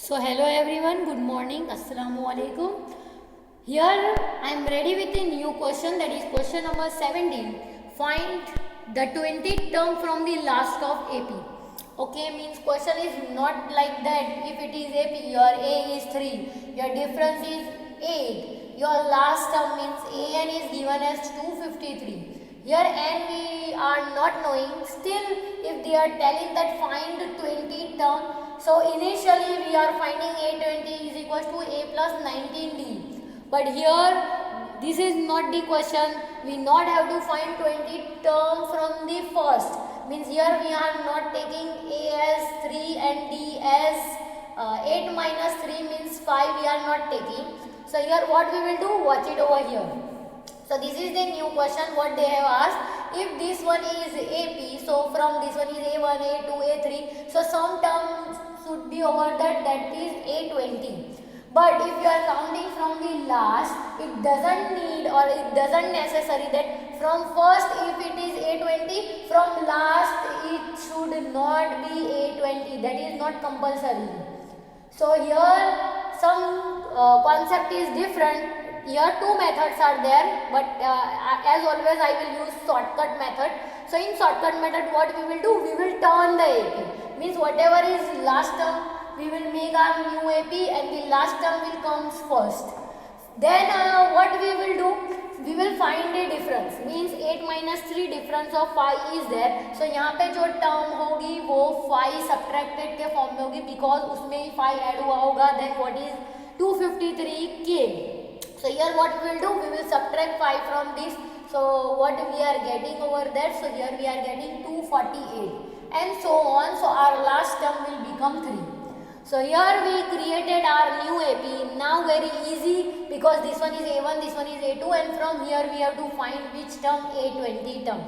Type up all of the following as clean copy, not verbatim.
So hello everyone, good morning, assalamu alaikum. Here I am ready with a new question, that is question number 17. Find the 20th term from the last of AP. Okay, means question is not like that. If it is AP, your A is 3, your difference is 8. Your last term means AN is given as 253. Here N we are not knowing. Still, if they are telling that find 20 term, so initially we are finding A20 is equals to A plus 19D. But here this is not the question. We not have to find 20 term from the first. Means here we are not taking A as 3 and D as 8 minus 3 means 5 we are not taking. So here what we will do, watch it over here. So this is the new question what they have asked. If this one is AP, so from this one is A1, A2, A3. So some term should be over that is A20. But if you are counting from the last, it doesn't need or it doesn't necessary that from first if it is A20, from last it should not be A20. That is not compulsory. So here some concept is different. Here two methods are there, but as always I will use shortcut method. So in shortcut method what we will do, we will turn the AP. Means whatever is last term we will make our new AP and the last term will comes first. Then what we will do, we will find a difference. Means 8 minus 3 difference of 5 is there. So यहाँ पे जो term होगी वो 5 subtracted के form में होगी because उसमें ही 5 add हुआ होगा. Then what is 253 came. So here what we will do, we will subtract 5 from this. So what we are getting over there, so here we are getting 248 and so on. So our last term will become 3. So here we created our new AP. Now very easy because this one is A1, this one is A2 and from here we have to find which term, A20 term.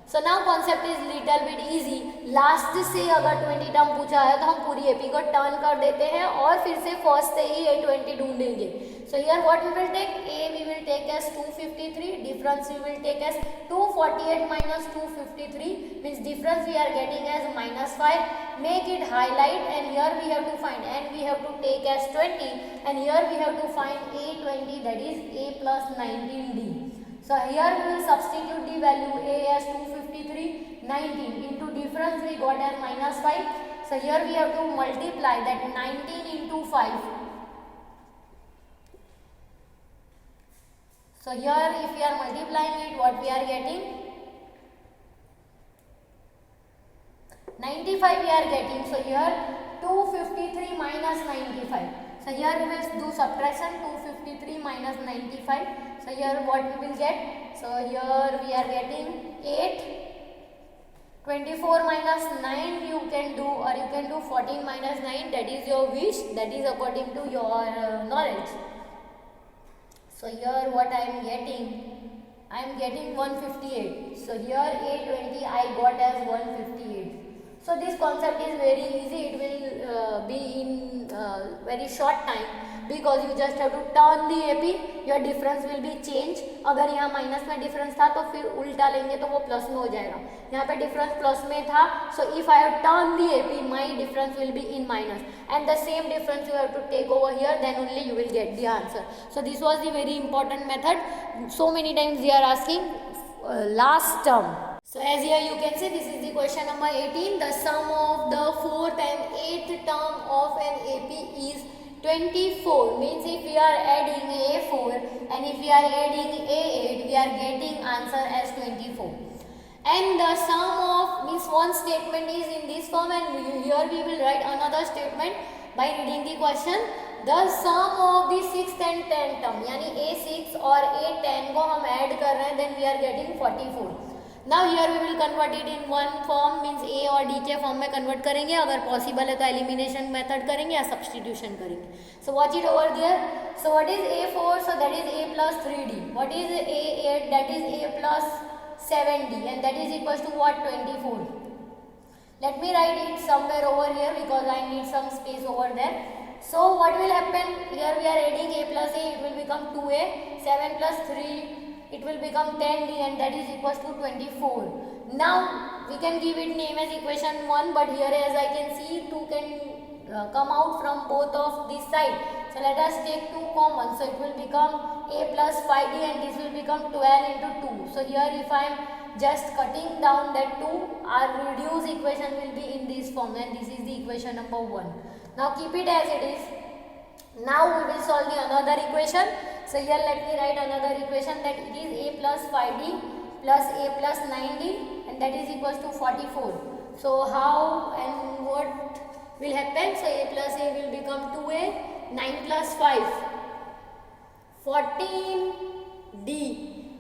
So now concept is little bit easy. Last से अगर 20 term पूछा है तो हम पूरी AP को turn कर देते हैं और फिर से फर्स्ट से ही A20 ढूंढेंगे. So here what we will take, A we will take as 253, difference we will take as 248 minus 253 means difference we are getting as minus 5. Make it highlight and here we have to find and we have to take as 20 and here we have to find A20, that is A plus 19D. So here we will substitute the value A as 253, 19 into difference we got as minus 5. So here we have to multiply that 19 into 5. So here if we are multiplying it, what we are getting? 95 we are getting. So here 253 minus 95. So here we will do subtraction, 253 minus 95. So here what we will get? So here we are getting 8. 24 minus 9 you can do, or you can do 14 minus 9. That is your wish. That is according to your knowledge. So here what I am getting? I am getting 158. So here A20 I got as 158. So this concept is very easy. It will be in very short time because you just have to turn the AP. Your difference will be changed. अगर यहाँ minus में difference था तो फिर उल्टा लेंगे तो वो प्लस में हो जाएगा. यहाँ पे डिफरेंस प्लस में था. So if I have turned the AP, my difference will be in minus, and the same difference you have to take over here. Then only you will get the answer. So this was the very important method. So many times they are asking last term. So as here you can see, this is the question number 18. The sum of the 4th and 8th term of an AP is 24. Means if we are adding A4 and if we are adding A8, we are getting answer as 24. And the sum of, means one statement is in this form and here we will write another statement by reading the question. The sum of the 6th and 10th term, यानी A6 और A10 को हम add कर रहे हैं, then we are getting 44. Now here we will convert it in one form, means A और D के form में कन्वर्ट करेंगे. अगर पॉसिबल है तो एलिमिनेशन मेथड करेंगे या सब्सटीट्यूशन करेंगे. So watch it over there. So what is A4? So that is A plus 3D. What is A8? That is A plus 7D and that is equals to what? 24. Let me write it somewhere over here because I need some space over there. So what will happen? Here we are adding A plus A, it will become 2A, 7 plus 3, it will become 10D and that is equals to 24. Now we can give it name as equation 1, but here as I can see 2 can come out from both of this side. So let us take 2 common. So it will become a plus 5d and this will become 12 into 2. So here if I am just cutting down that 2, our reduced equation will be in this form, and this is the equation number 1. Now keep it as it is. Now we will solve the another equation. So here let me write another equation, that it is a plus 5d plus a plus 9d, and that is equals to 44. So how and what will happen? So a plus a will become 2a, 9 plus 5, 14d,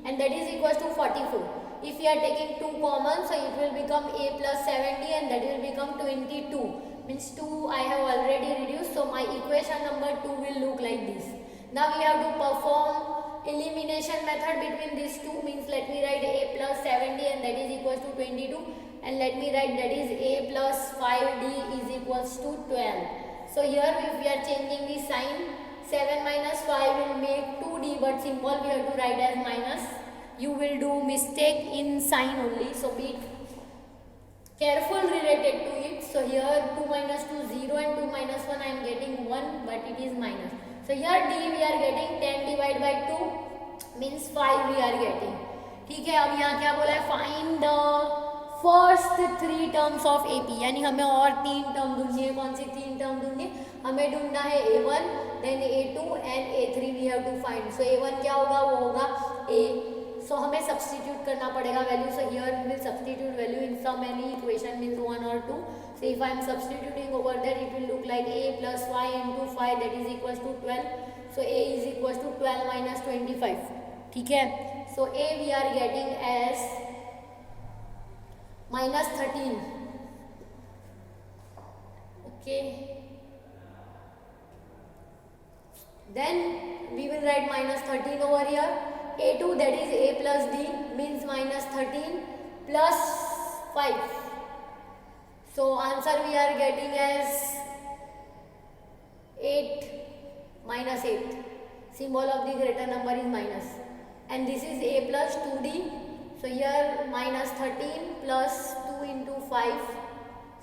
and that is equals to 44. If we are taking 2 common, so it will become a plus 7d and that will become 22. Means 2 I have already reduced, so my equation number 2 will look like this. Now we have to perform elimination method between these two. Means let me write a plus 7d and that is equals to 22, and let me write that is a plus 5d is equals to 12. So here if we are changing the sign, 7 minus 5 will make 2d, but symbol we have to write as minus. You will do mistake in sign only, so be careful related to it. So here 2 minus 2 0 and 2 minus 1 I am getting 1, but it is minus. So here d we are getting 10 divided by 2 means 5 we are getting. ठीक है, अब यहाँ क्या बोला है, find the first 3 terms of AP, यानी हमें और 3 टर्म ढूंढनी है. कौन सी 3 टर्म ढूंढनी, हमें ढूंढना है A1 then A2 and A3 we have to find. So A1 क्या होगा, वो होगा A. सो हमें सब्सटीट्यूट करना पड़ेगा value. So here we will substitute value in some any equation means 1 और 2. So if I am substituting over there, it will look like a plus 5 into 5 that is equals to 12. So a is equals to 12 minus 25. ठीक है. So a we are getting as minus 13. Okay. Then we will write minus 13 over here. A2 that is a plus d means minus 13 plus 5. So answer we are getting as 8 minus 8. Symbol of the greater number is minus. And this is a plus 2d. So here minus 13 plus 2 into 5.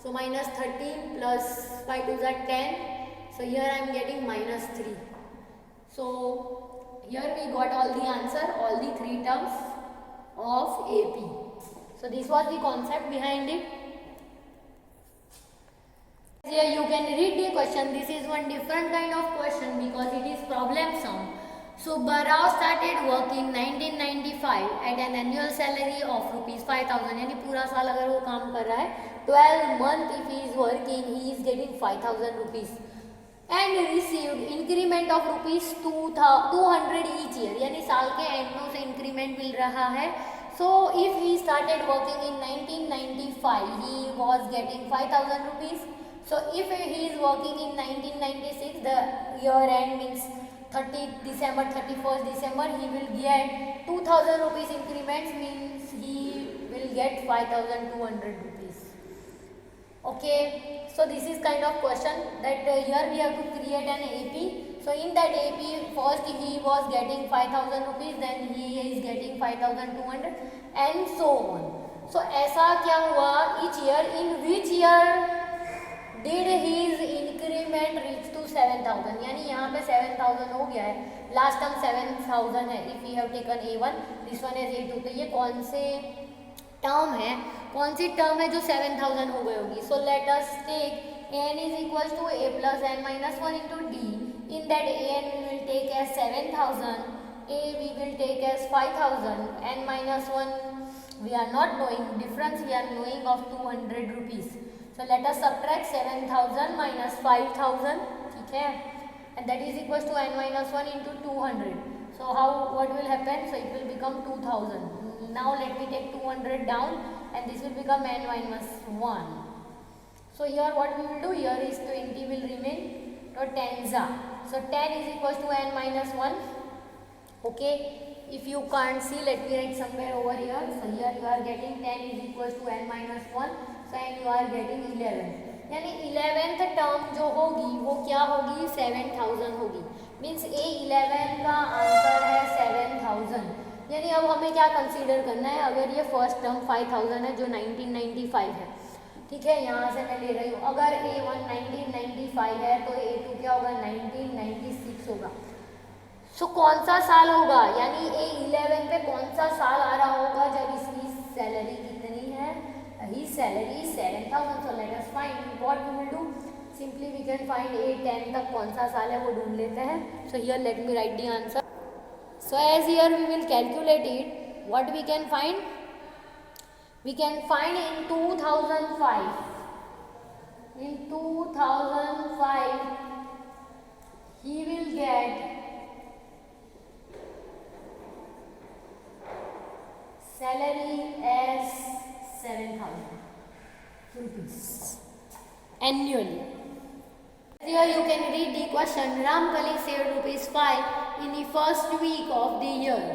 So minus 13 plus 5 to the 10. So here I am getting minus 3. So here we got all the answer, all the 3 terms of AP. So this was the concept behind it. Here you can read the question. This is one different kind of question because it is problem sum. So Barao started work in 1995 at an annual salary of ₹5,000. यानी पूरा साल अगर वो काम कर रहा है, 12 month if he is working, he is getting ₹5,000 and received increment of ₹200 each year. यानी साल के एंड में उसे इंक्रीमेंट मिल रहा है. So if he started working in 1995, he was getting ₹5,000. So if he is working in 1996, the year end means 31st December, he will get ₹2,000 increments, means he will get ₹5,200. Okay, so this is kind of question that here we have to create an AP. So in that AP, first he was getting ₹5,000, then he is getting 5,200 and so on. So ऐसा क्या हुआ, each year, in which year did his increment reach to 7,000. यानी यहाँ पे 7,000 हो गया है, last term 7,000 है. If you have taken A1, this one is A2. तो ये कौन से टर्म है, कौन सी टर्म है जो 7,000 हो गई होगी. So let us take n is equals to a plus n minus 1 into d. In that n we will take as 7,000, a we will take as 5,000, n minus 1 we are not knowing, difference we are knowing of ₹200. So let us subtract 7,000 minus 5,000, ठीक है, and that is equals to n minus 1 into 200. So what will happen? So it will become 2,000. Now let me take 200 down and this will become n minus 1. So here what we will do, here is 20 will remain, so 10s are. So 10 is equals to n minus 1. Okay, if you can't see, let me write somewhere over here. So here you are getting 10 is equals to n minus 1. So and you are getting 11. यानी 11th term जो होगी वो क्या होगी, 7,000 होगी. Means A11 का answer है 7,000. यानी अब हमें क्या कंसीडर करना है, अगर ये फर्स्ट टर्म 5,000 है जो 1995 है, ठीक है, यहाँ से मैं ले रही हूँ। अगर A1 1995 है तो A2 क्या होगा, 1996 होगा। सो कौन सा साल होगा, यानी A11 पे कौन सा साल आ रहा होगा जब इसकी सैलरी कितनी है, ही salary 7000। So let us find what we will do, simply we can find A10 तक कौन सा साल है वो ढूंढ लेते हैं। So here let me write the answer. So as here we will calculate it, what we can find, we can find in 2005, in 2005 he will get salary as 7000 rupees annually. Here you can read the question. Ramkali saved ₹5 in the first week of the year.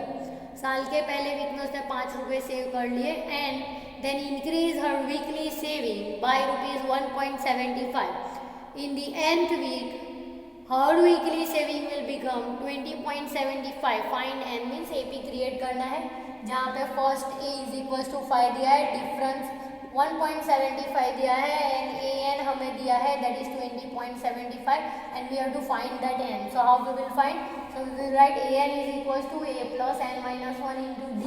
साल के पहले week में उसने 5 रुपये save कर लिए and then increase her weekly saving by ₹1.75 in the nth week her weekly saving will become 20.75। Find n means AP create करना है, जहाँ पे first A is equal to 5 दिया है, डिफरेंस 1.75 दिया है एंड an हमें दिया है that is 20.75 and we have to find that n। So how we will find, so we will write an is equals to a plus n minus 1 into d.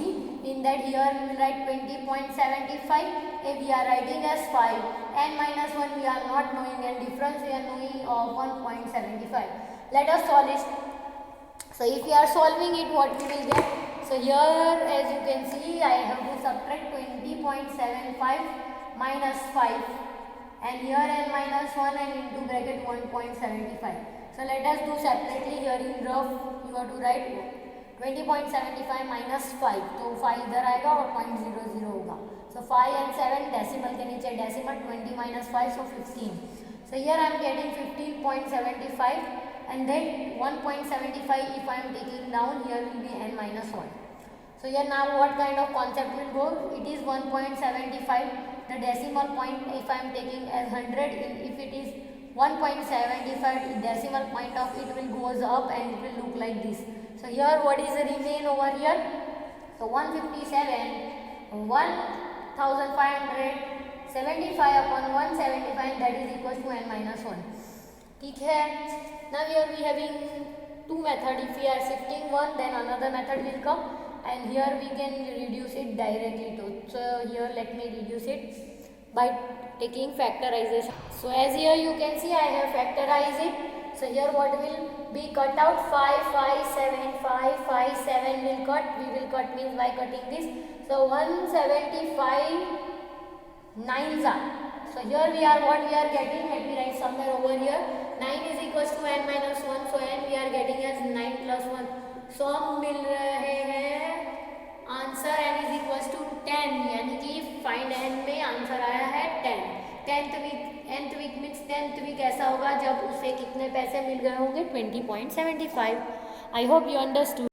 In that here we will write 20.75, a we are writing as 5, n minus 1 we are not knowing and difference we are knowing of 1.75. Let us solve it. So if we are solving it, what we will get, so here as you can see I have to subtract 20.75 minus 5 and here n minus 1 and into bracket 1.75. So let us do separately. here in rough you have to write 20.75 minus 5, तो 5 इधर आएगा और 0.00 होगा। So 5 and 7 decimal के नीचे decimal, 20 minus 5 so 15. So here I am getting 15.75 and then 1.75 if I am taking down, here will be n minus 1. So here now what kind of concept will go, it is 1.75, the decimal point if I am taking as 100, if it is 1.75 decimal point of it will goes up and it will look like this. So here what is the remain over here, so 157 1575 upon 175 that is equals to n minus 1. ठीक है, now here we having two method, if we are shifting one then another method will come and here we can reduce it directly too. So here let me reduce it by taking factorization. So as here you can see I have factorized it. So here what will be cut out, 5 5 7 5 5 7 will cut, we will cut means by cutting this. So 175 9s are. So here we are what we are getting, let me write somewhere over here, 9 is equals to n minus 1, so n we are getting as 9 plus 1. So हम मिल रहे हैं answer n is equals to 10, यानी कि find n में answer आया है 10। nth week means 10th week ऐसा होगा जब उसे कितने पैसे मिल गए होंगे, 20.75। I hope you understood.